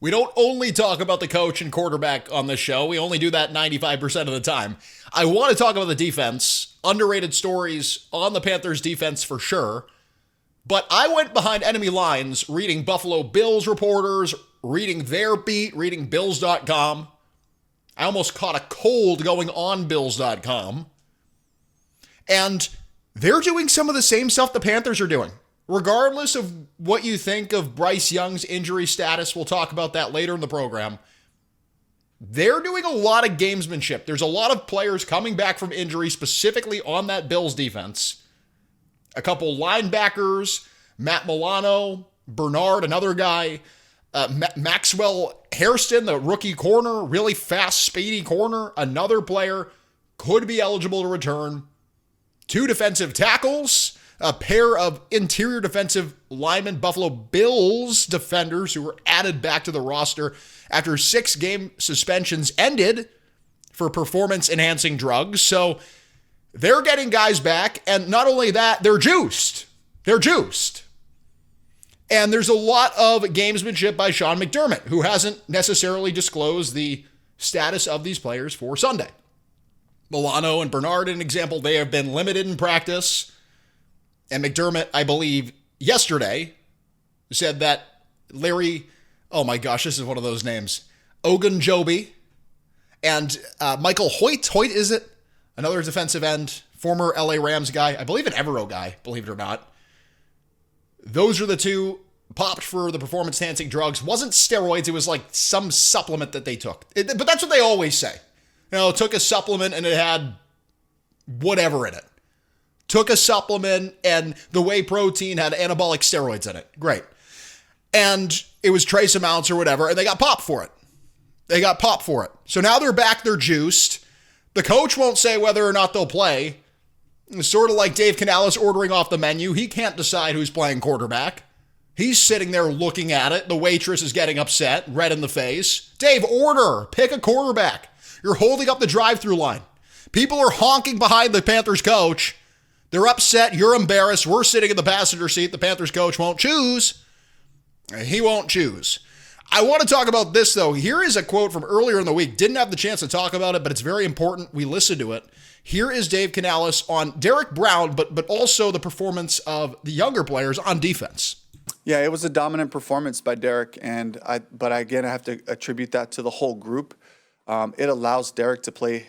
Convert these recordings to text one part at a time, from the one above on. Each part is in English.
We don't only talk about the coach and quarterback on this show. We only do that 95% of the time. I want to talk about the defense, underrated stories on the Panthers defense for sure. But I went behind enemy lines reading Buffalo Bills reporters, reading their beat, reading Bills.com. I almost caught a cold going on Bills.com. And they're doing some of the same stuff the Panthers are doing. Regardless of what you think of Bryce Young's injury status, we'll talk about that later in the program. They're doing a lot of gamesmanship. There's a lot of players coming back from injury, specifically on that Bills defense. A couple linebackers, Matt Milano, Bernard, another guy, Maxwell Hairston, the rookie corner, really fast, speedy corner, another player, could be eligible to return. 2 defensive tackles, a pair of interior defensive linemen, Buffalo Bills defenders who were added back to the roster after 6-game suspensions ended for performance-enhancing drugs. So they're getting guys back, and not only that, they're juiced. They're juiced. And there's a lot of gamesmanship by Sean McDermott, who hasn't necessarily disclosed the status of these players for Sunday. Milano and Bernard, an example, they have been limited in practice. And McDermott, I believe, yesterday said that Larry, oh my gosh, this is one of those names, Ogunjobi and Michael Hoyt. Hoyt, is it? Another defensive end, former LA Rams guy, I believe an Evero guy, believe it or not. Those are the 2 popped for the performance-enhancing drugs. Wasn't steroids, it was like some supplement that they took. But that's what they always say. You know, took a supplement and it had whatever in it. Took a supplement and the whey protein had anabolic steroids in it. Great. And it was trace amounts or whatever, and they got popped for it. They got popped for it. So now they're back, they're juiced. The coach won't say whether or not they'll play. It's sort of like Dave Canales ordering off the menu. He can't decide who's playing quarterback. He's sitting there looking at it. The waitress is getting upset, red in the face. Dave, order. Pick a quarterback. You're holding up the drive-through line. People are honking behind the Panthers coach. They're upset. You're embarrassed. We're sitting in the passenger seat. The Panthers coach won't choose. He won't choose. I want to talk about this, though. Here is a quote from earlier in the week. Didn't have the chance to talk about it, but it's very important. We listened to it. Here is Dave Canales on Derek Brown, but also the performance of the younger players on defense. Yeah, it was a dominant performance by Derek, but again, I have to attribute that to the whole group. It allows Derek to play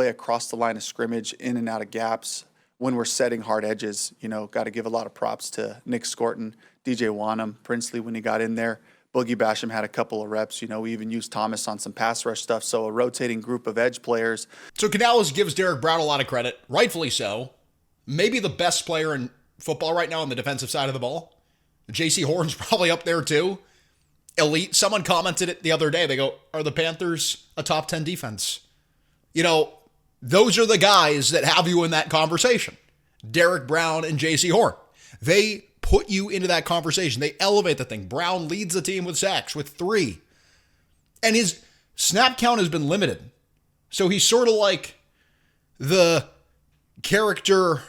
across the line of scrimmage, in and out of gaps when we're setting hard edges. You know, got to give a lot of props to Nick Scourton, DJ Wanham, Princely when he got in there. Boogie Basham had a couple of reps. You know, we even used Thomas on some pass rush stuff. So a rotating group of edge players. So Canales gives Derek Brown a lot of credit, rightfully so. Maybe the best player in football right now on the defensive side of the ball. J.C. Horn's probably up there too. Elite. Someone commented it the other day. They go, are the Panthers a top 10 defense? You know, those are the guys that have you in that conversation. Derek Brown and J.C. Horn. They put you into that conversation. They elevate the thing. Brown leads the team with sacks with 3. And his snap count has been limited. So he's sort of like the character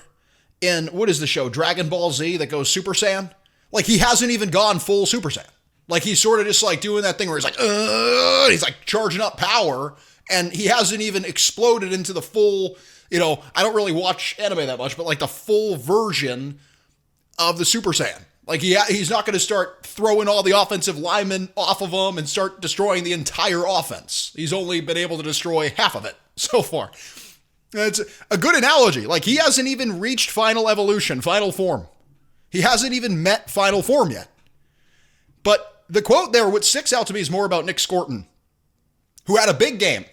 in, what is the show, Dragon Ball Z that goes Super Saiyan? Like he hasn't even gone full Super Saiyan. Like he's sort of just like doing that thing where he's like charging up power, and he hasn't even exploded into the full, you know, I don't really watch anime that much, but like the full version of the Super Saiyan. Like he's not going to start throwing all the offensive linemen off of him and start destroying the entire offense. He's only been able to destroy half of it so far. It's a good analogy. Like he hasn't even reached final evolution, final form. He hasn't even met final form yet. But the quote there, what sticks out to me is more about Nick Scourton, who had a big game.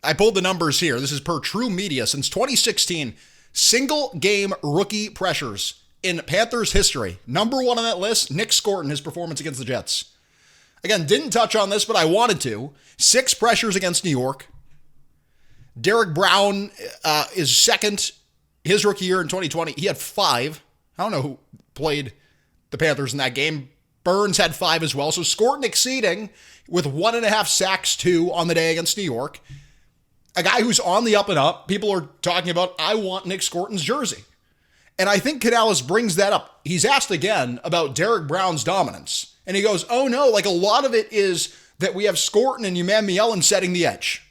I pulled the numbers here. This is per True Media. Since 2016, single game rookie pressures in Panthers history. Number 1 on that list, Nick Scourton, his performance against the Jets. Again, didn't touch on this, but I wanted to. 6 pressures against New York. Derek Brown is second his rookie year in 2020. He had 5. I don't know who played the Panthers in that game. Burns had 5 as well. So Scourton exceeding with 1.5 sacks, 2 on the day against New York. A guy who's on the up and up. People are talking about, I want Nick Scourton's jersey. And I think Canales brings that up. He's asked again about Derek Brown's dominance. And he goes, oh no, like a lot of it is that we have Scourton and Umanmielen setting the edge.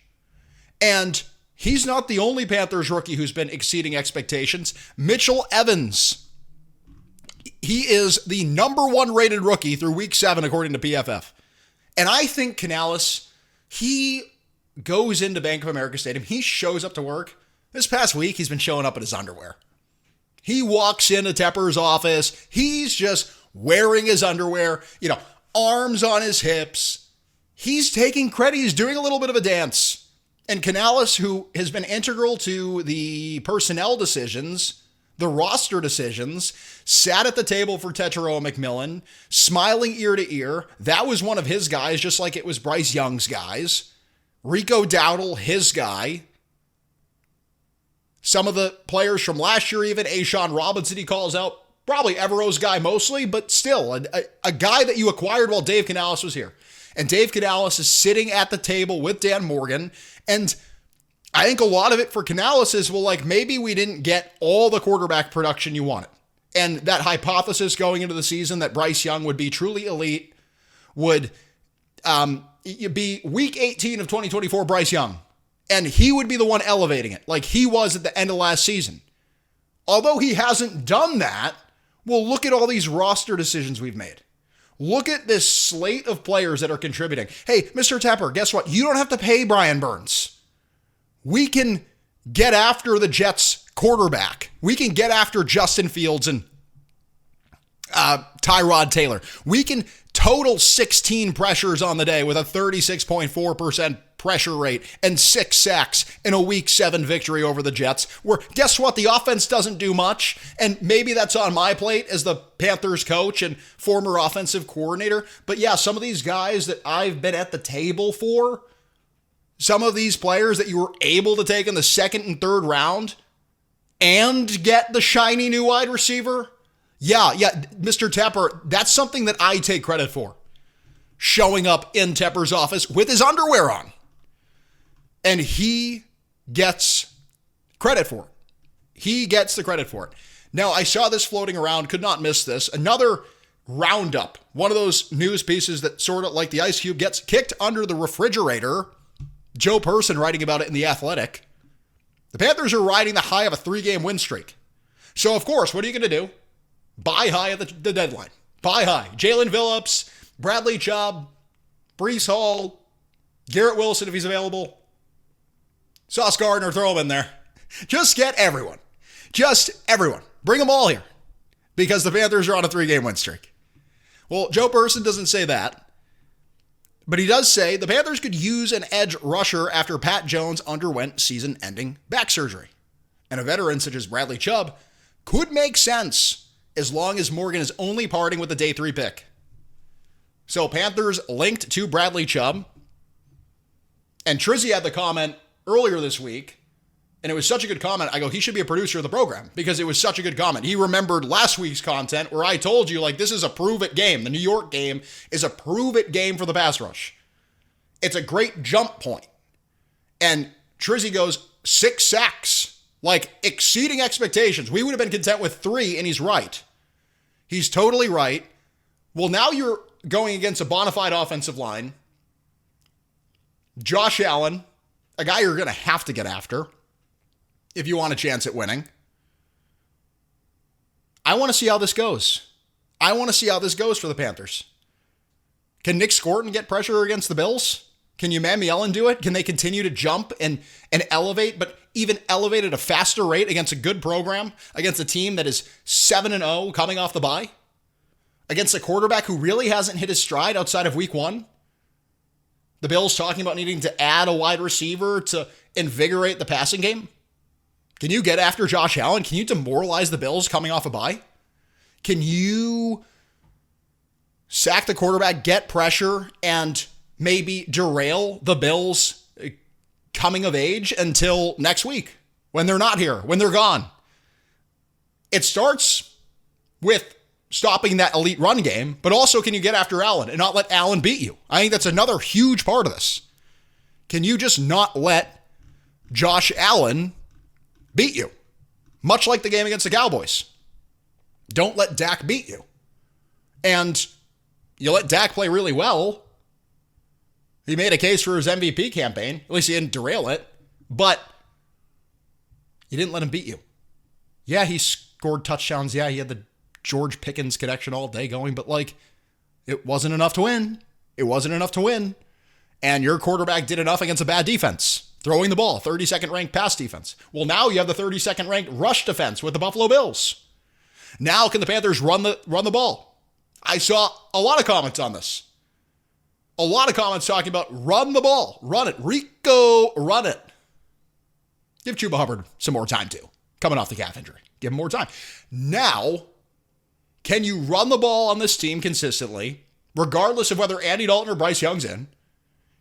And he's not the only Panthers rookie who's been exceeding expectations. Mitchell Evans, he is the number 1 rated rookie through week 7, according to PFF. And I think Canales, he goes into Bank of America Stadium. He shows up to work. This past week, he's been showing up in his underwear. He walks into Tepper's office. He's just wearing his underwear, arms on his hips. He's taking credit. He's doing a little bit of a dance. And Canales, who has been integral to the personnel decisions, the roster decisions, sat at the table for Umanmielen, smiling ear to ear. That was one of his guys, just like it was Bryce Young's guys. Rico Dowdle, his guy. Some of the players from last year, even Ashawn Robinson, he calls out. Probably Evero's guy mostly, but still, a guy that you acquired while Dave Canales was here. And Dave Canales is sitting at the table with Dan Morgan. And I think a lot of it for Canales is, well, like maybe we didn't get all the quarterback production you wanted. And that hypothesis going into the season that Bryce Young would be truly elite would be week 18 of 2024 Bryce Young. And he would be the one elevating it like he was at the end of last season. Although he hasn't done that, well, look at all these roster decisions we've made. Look at this slate of players that are contributing. Hey, Mr. Tepper, guess what? You don't have to pay Brian Burns. We can get after the Jets quarterback. We can get after Justin Fields and Tyrod Taylor. We can total 16 pressures on the day with a 36.4% pressure rate and 6 sacks in a week 7 victory over the Jets, where guess what? The offense doesn't do much. And maybe that's on my plate as the Panthers coach and former offensive coordinator. But yeah, some of these guys that I've been at the table for, some of these players that you were able to take in the 2nd and 3rd round and get the shiny new wide receiver. Yeah, Mr. Tepper, that's something that I take credit for. Showing up in Tepper's office with his underwear on. And he gets credit for it. He gets the credit for it. Now, I saw this floating around, could not miss this. Another roundup, one of those news pieces that sort of like the ice cube gets kicked under the refrigerator. Joe Person writing about it in The Athletic. The Panthers are riding the high of a 3-game win streak. So, of course, what are you going to do? Buy high at the deadline. Buy high. Jalen Phillips, Bradley Chubb, Breece Hall, Garrett Wilson if he's available. Sauce Gardner, throw him in there. Just get everyone. Just everyone. Bring them all here. Because the Panthers are on a 3-game win streak. Well, Joe Person doesn't say that. But he does say the Panthers could use an edge rusher after Pat Jones underwent season-ending back surgery. And a veteran such as Bradley Chubb could make sense as long as Morgan is only parting with the day 3 pick. So Panthers linked to Bradley Chubb. And Trizzy had the comment earlier this week, and it was such a good comment. I go, he should be a producer of the program because it was such a good comment. He remembered last week's content where I told you, like, this is a prove-it game. The New York game is a prove-it game for the pass rush. It's a great jump point. And Trizzy goes, 6 sacks, like exceeding expectations. We would have been content with 3, and he's right. He's totally right. Well, now you're going against a bona fide offensive line. Josh Allen, a guy you're going to have to get after if you want a chance at winning. I want to see how this goes. I want to see how this goes for the Panthers. Can Nick Scourton get pressure against the Bills? Can Umanmielen do it? Can they continue to jump and elevate, but even elevate at a faster rate against a good program, against a team that is 7-0 coming off the bye? Against a quarterback who really hasn't hit his stride outside of week 1? The Bills talking about needing to add a wide receiver to invigorate the passing game? Can you get after Josh Allen? Can you demoralize the Bills coming off a bye? Can you sack the quarterback, get pressure, and maybe derail the Bills coming of age until next week when they're not here, when they're gone? It starts with stopping that elite run game, but also can you get after Allen and not let Allen beat you? I think that's another huge part of this. Can you just not let Josh Allen beat you? Much like the game against the Cowboys. Don't let Dak beat you. And you let Dak play really well. He made a case for his MVP campaign. At least he didn't derail it. But you didn't let him beat you. Yeah, he scored touchdowns. Yeah, he had the George Pickens connection all day going. But, like, it wasn't enough to win. It wasn't enough to win. And your quarterback did enough against a bad defense. Throwing the ball, 32nd ranked pass defense. Well, now you have the 32nd ranked rush defense with the Buffalo Bills. Now can the Panthers run the ball? I saw a lot of comments on this. A lot of comments talking about run the ball. Run it. Rico, run it. Give Chuba Hubbard some more time too. Coming off the calf injury. Give him more time. Now, can you run the ball on this team consistently, regardless of whether Andy Dalton or Bryce Young's in?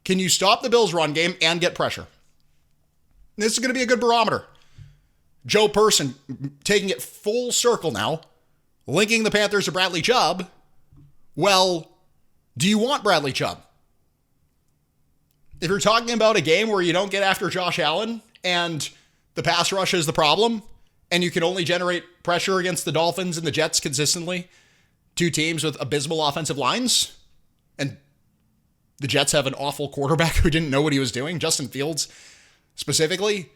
Can you stop the Bills' run game and get pressure? This is going to be a good barometer. Joe Person taking it full circle now, linking the Panthers to Bradley Chubb. Well, do you want Bradley Chubb? If you're talking about a game where you don't get after Josh Allen and the pass rush is the problem, and you can only generate pressure against the Dolphins and the Jets consistently, two teams with abysmal offensive lines, and the Jets have an awful quarterback who didn't know what he was doing, Justin Fields specifically.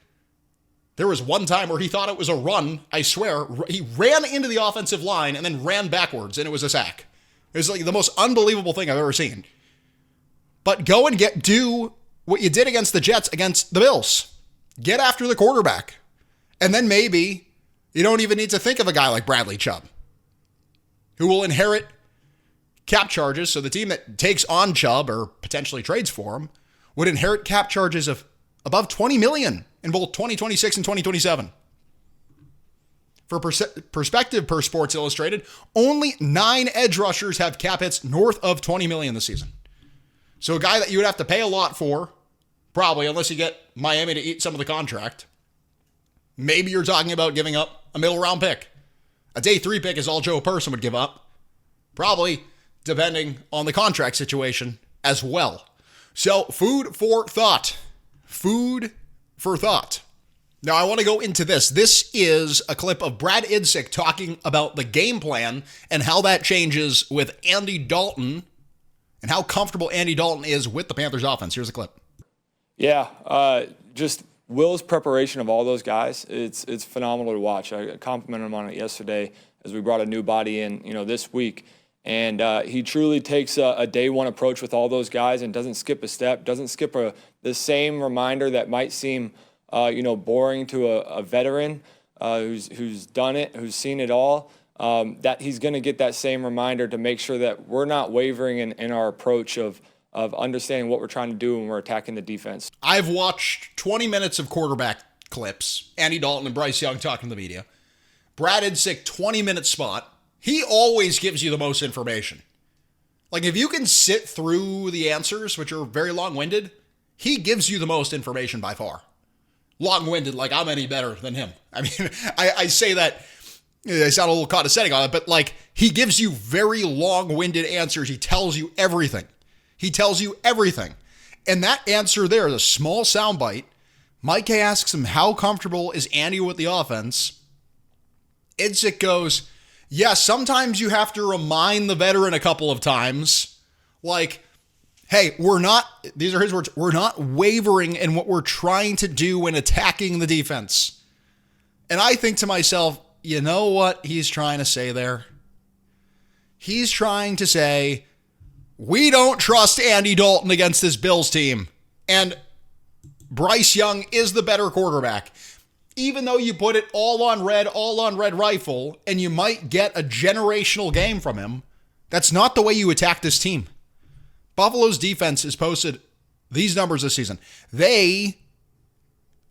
There was one time where he thought it was a run, I swear. He ran into the offensive line and then ran backwards, and it was a sack. It was like the most unbelievable thing I've ever seen. But go and do what you did against the Jets against the Bills. Get after the quarterback. And then maybe you don't even need to think of a guy like Bradley Chubb, who will inherit cap charges. So the team that takes on Chubb or potentially trades for him would inherit cap charges of above $20 million in both 2026 and 2027. For perspective, per Sports Illustrated, only 9 edge rushers have cap hits north of $20 million this season. So a guy that you would have to pay a lot for, probably, unless you get Miami to eat some of the contract. Maybe you're talking about giving up a middle round pick. A day 3 pick is all Joe Person would give up. Probably, depending on the contract situation as well. So, food for thought. Food for thought. Now, I want to go into this. This is a clip of Brad Idzik talking about the game plan and how that changes with Andy Dalton and how comfortable Andy Dalton is with the Panthers offense. Here's a clip. Yeah, just Will's preparation of all those guys, it's phenomenal to watch. I complimented him on it yesterday as we brought a new body in, this week. And he truly takes a day one approach with all those guys and doesn't skip a step, doesn't skip the same reminder that might seem, boring to a veteran who's done it, who's seen it all, that he's going to get that same reminder to make sure that we're not wavering in our approach of understanding what we're trying to do when we're attacking the defense. I've watched 20 minutes of quarterback clips, Andy Dalton and Bryce Young talking to the media. Brad Idzik, 20-minute spot. He always gives you the most information. Like, if you can sit through the answers, which are very long-winded, he gives you the most information by far. Long-winded, like I'm any better than him. I mean, I say that, I sound a little condescending on it, but like, he gives you very long-winded answers. He tells you everything. He tells you everything. And that answer there, the small soundbite, Mike asks him, how comfortable is Andy with the offense? Idzik goes, yeah, sometimes you have to remind the veteran a couple of times, like, hey, these are his words, we're not wavering in what we're trying to do when attacking the defense. And I think to myself, you know what he's trying to say there? He's trying to say, we don't trust Andy Dalton against this Bills team. And Bryce Young is the better quarterback. Even though you put it all on red rifle, and you might get a generational game from him, that's not the way you attack this team. Buffalo's defense has posted these numbers this season. They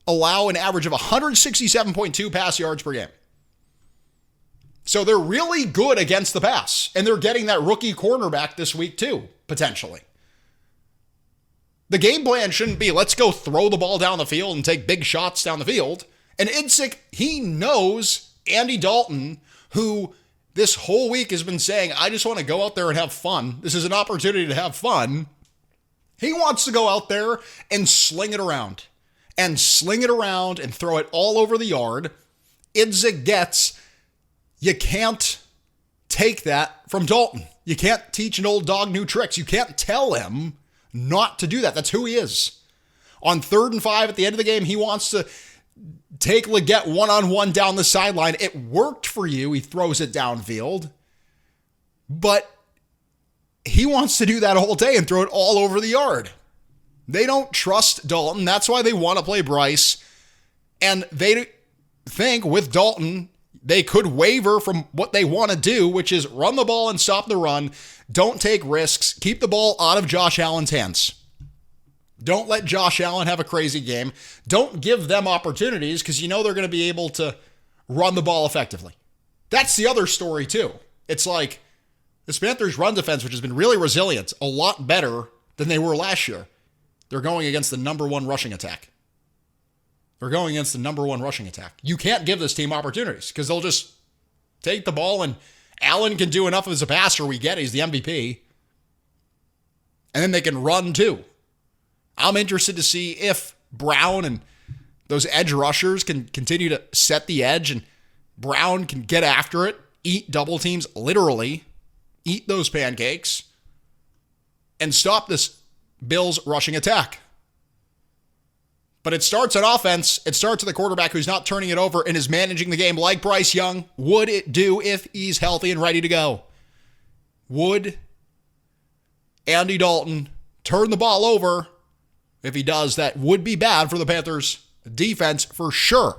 allow an average of 167.2 pass yards per game. So they're really good against the pass, and they're getting that rookie cornerback this week too, potentially. The game plan shouldn't be, let's go throw the ball down the field and take big shots down the field. And Idzik, he knows Andy Dalton, who this whole week has been saying, I just want to go out there and have fun. This is an opportunity to have fun. He wants to go out there and sling it around and throw it all over the yard. Idzik gets, you can't take that from Dalton. You can't teach an old dog new tricks. You can't tell him not to do that. That's who he is. On 3rd and 5 at the end of the game, he wants to take Leggett one-on-one down the sideline. It worked for you. He throws it downfield. But he wants to do that all day and throw it all over the yard. They don't trust Dalton. That's why they want to play Bryce. And they think with Dalton, they could waver from what they want to do, which is run the ball and stop the run. Don't take risks. Keep the ball out of Josh Allen's hands. Don't let Josh Allen have a crazy game. Don't give them opportunities because you know they're going to be able to run the ball effectively. That's the other story too. It's like this Panthers run defense, which has been really resilient, a lot better than they were last year. They're going against the number 1 rushing attack. You can't give this team opportunities because they'll just take the ball and Allen can do enough as a passer. We get it. He's the MVP. And then they can run too. I'm interested to see if Brown and those edge rushers can continue to set the edge and Brown can get after it, eat double teams, literally eat those pancakes, and stop this Bills rushing attack. But it starts on offense. It starts with a quarterback who's not turning it over and is managing the game like Bryce Young would it do if he's healthy and ready to go. Would Andy Dalton turn the ball over? If he does, that would be bad for the Panthers defense for sure.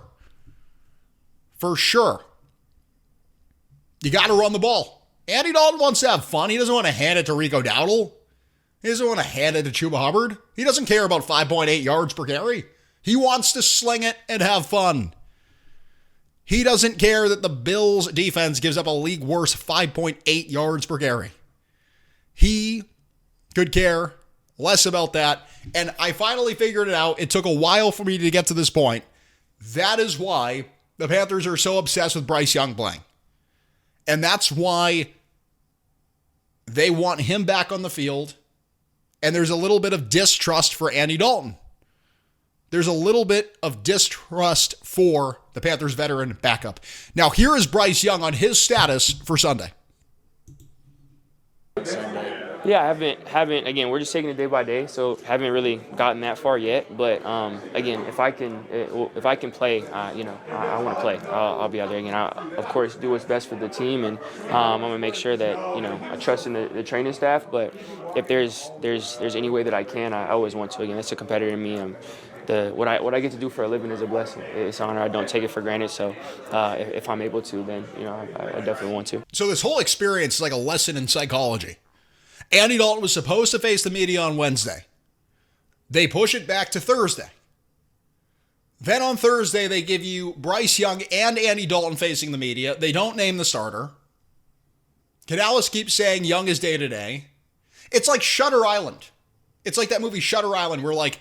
For sure. You got to run the ball. Andy Dalton wants to have fun. He doesn't want to hand it to Rico Dowdle. He doesn't want to hand it to Chuba Hubbard. He doesn't care about 5.8 yards per carry. He wants to sling it and have fun. He doesn't care that the Bills defense gives up a league worst 5.8 yards per carry. He could care less about that. And I finally figured it out. It took a while for me to get to this point. That is why the Panthers are so obsessed with Bryce Young playing. And that's why they want him back on the field. And there's a little bit of distrust for Andy Dalton. There's a little bit of distrust for the Panthers veteran backup. Now, here is Bryce Young on his status for Sunday. Yeah, I haven't. Again, we're just taking it day by day, so haven't really gotten that far yet. But again, if I can play, I want to play. I'll be out there again. I, of course, do what's best for the team, and I'm gonna make sure that I trust in the training staff. But if there's any way that I can, I always want to. Again, that's a competitor in me. What I get to do for a living is a blessing. It's an honor. I don't take it for granted. So if I'm able to, then I definitely want to. So this whole experience is like a lesson in psychology. Andy Dalton was supposed to face the media on Wednesday. They push it back to Thursday. Then on Thursday, they give you Bryce Young and Andy Dalton facing the media. They don't name the starter. Canales keeps saying Young is day-to-day. It's like Shutter Island. It's like that movie Shutter Island where like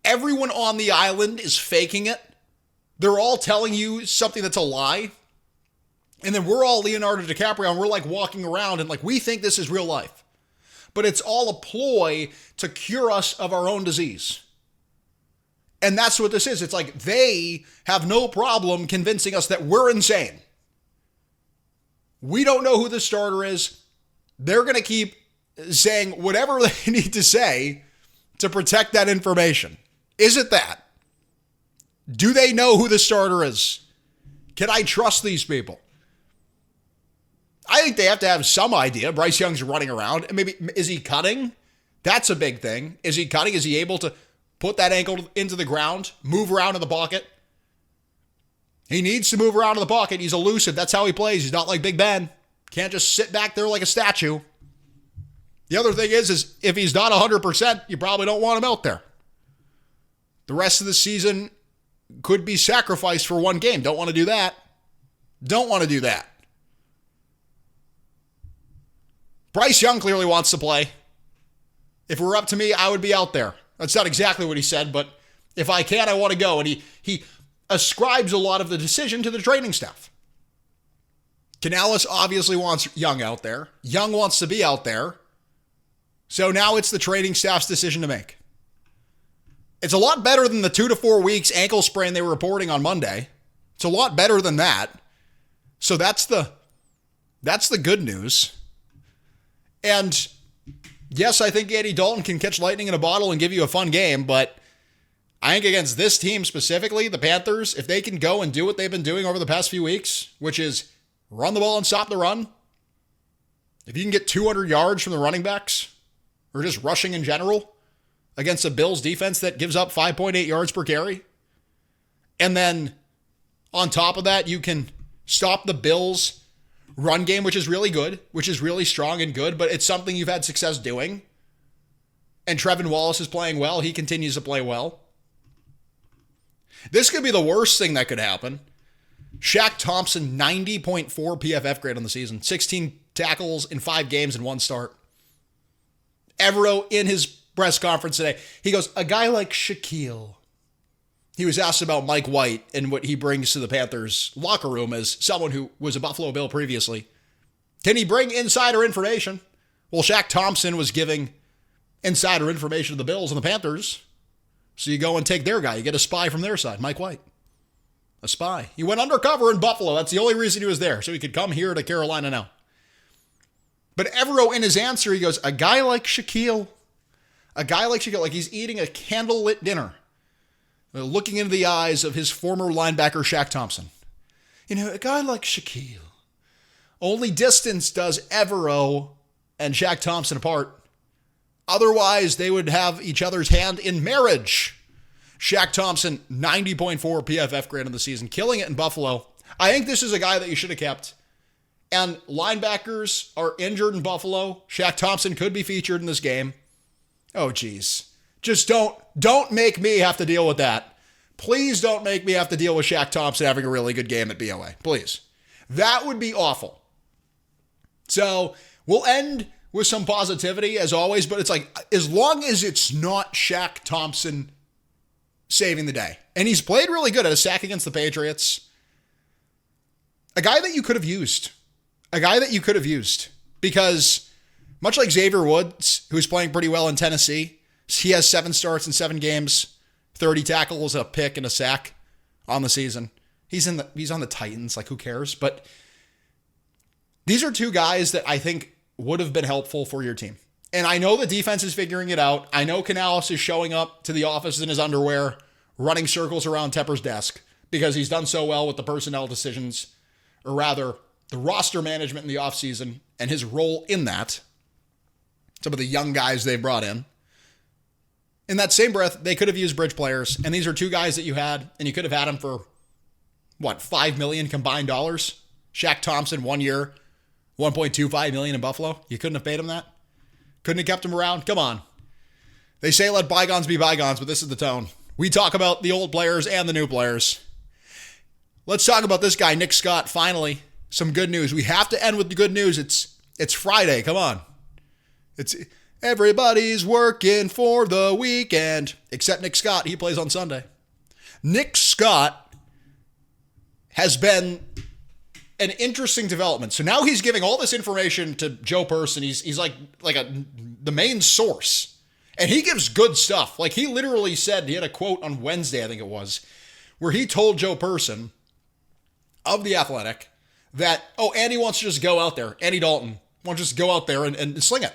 everyone on the island is faking it. They're all telling you something that's a lie. And then we're all Leonardo DiCaprio and we're like walking around and like we think this is real life. But it's all a ploy to cure us of our own disease. And that's what this is. It's like they have no problem convincing us that we're insane. We don't know who the starter is. They're going to keep saying whatever they need to say to protect that information. Is it that? Do they know who the starter is? Can I trust these people? I think they have to have some idea. Bryce Young's running around. And maybe, is he cutting? That's a big thing. Is he cutting? Is he able to put that ankle into the ground, move around in the pocket? He needs to move around in the pocket. He's elusive. That's how he plays. He's not like Big Ben. Can't just sit back there like a statue. The other thing is if he's not 100%, you probably don't want him out there. The rest of the season could be sacrificed for one game. Don't want to do that. Don't want to do that. Bryce Young clearly wants to play. If it were up to me, I would be out there. That's not exactly what he said, but if I can, I want to go. And he ascribes a lot of the decision to the training staff. Canales obviously wants Young out there. Young wants to be out there. So now it's the training staff's decision to make. It's a lot better than the 2 to 4 weeks ankle sprain they were reporting on Monday. It's a lot better than that. So that's the That's the good news. And yes, I think Andy Dalton can catch lightning in a bottle and give you a fun game, but I think against this team specifically, the Panthers, if they can go and do what they've been doing over the past few weeks, which is run the ball and stop the run, if you can get 200 yards from the running backs, or just rushing in general, against a Bills defense that gives up 5.8 yards per carry, and then on top of that, you can stop the Bills' run game, which is really good, which is really strong and good, but it's something you've had success doing. And Trevin Wallace is playing well. He continues to play well. This could be the worst thing that could happen. Shaq Thompson, 90.4 PFF grade on the season. 16 tackles in 5 games and 1 start. Evero, in his press conference today, he goes, a guy like Shaquille. He was asked about Mike White and what he brings to the Panthers locker room as someone who was a Buffalo Bill previously. Can he bring insider information? Well, Shaq Thompson was giving insider information to the Bills and the Panthers. So you go and take their guy. You get a spy from their side, Mike White. A spy. He went undercover in Buffalo. That's the only reason he was there, so he could come here to Carolina now. But Evero, in his answer, he goes, a guy like Shaquille. A guy like Shaquille, like he's eating a candlelit dinner. Looking into the eyes of his former linebacker, Shaq Thompson. You know, a guy like Shaquille. Only distance does Evero and Shaq Thompson apart. Otherwise, they would have each other's hand in marriage. Shaq Thompson, 90.4 PFF grade on the season, killing it in Buffalo. I think this is a guy that you should have kept. And linebackers are injured in Buffalo. Shaq Thompson could be featured in this game. Oh, geez. Just don't make me have to deal with that. Please don't make me have to deal with Shaq Thompson having a really good game at BOA. Please. That would be awful. So we'll end with some positivity as always, but it's like, as long as it's not Shaq Thompson saving the day. And he's played really good at a sack against the Patriots. A guy that you could have used. A guy that you could have used. Because much like Xavier Woods, who's playing pretty well in Tennessee, he has 7 starts in 7 games, 30 tackles, a pick, and a sack on the season. He's on the Titans, like who cares? But these are 2 guys that I think would have been helpful for your team. And I know the defense is figuring it out. I know Canales is showing up to the office in his underwear, running circles around Tepper's desk because he's done so well with the personnel decisions, or rather, the roster management in the offseason and his role in that. Some of the young guys they brought in. In that same breath, they could have used bridge players, and these are 2 guys that you had, and you could have had them for, $5 million combined dollars? Shaq Thompson, 1 year, $1.25 million in Buffalo. You couldn't have paid him that? Couldn't have kept him around? Come on. They say let bygones be bygones, but this is the tone. We talk about the old players and the new players. Let's talk about this guy, Nick Scott, finally. Some good news. We have to end with the good news. It's Friday. Come on. Everybody's working for the weekend, except Nick Scott. He plays on Sunday. Nick Scott has been an interesting development. So now he's giving all this information to Joe Person. He's like the main source. And he gives good stuff. Like he literally said, he had a quote on Wednesday, I think it was, where he told Joe Person of The Athletic that, Andy wants to just go out there. Andy Dalton wants to just go out there and sling it.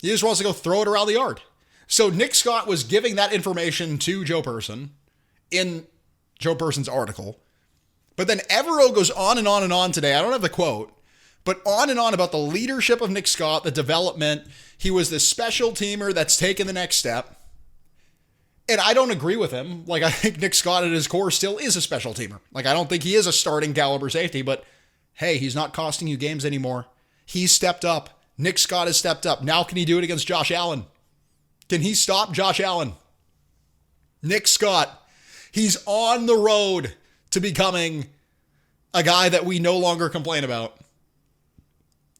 He just wants to go throw it around the yard. So Nick Scott was giving that information to Joe Person in Joe Person's article. But then Evero goes on and on and on today. I don't have the quote, but on and on about the leadership of Nick Scott, the development. He was the special teamer that's taken the next step. And I don't agree with him. Like, I think Nick Scott at his core still is a special teamer. Like, I don't think he is a starting caliber safety, but hey, he's not costing you games anymore. He's stepped up. Nick Scott has stepped up. Now can he do it against Josh Allen? Can he stop Josh Allen? Nick Scott, he's on the road to becoming a guy that we no longer complain about.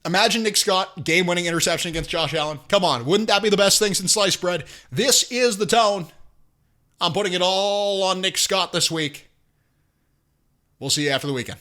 Imagine Nick Scott, game-winning interception against Josh Allen. Come on, wouldn't that be the best thing since sliced bread? This is the tone. I'm putting it all on Nick Scott this week. We'll see you after the weekend.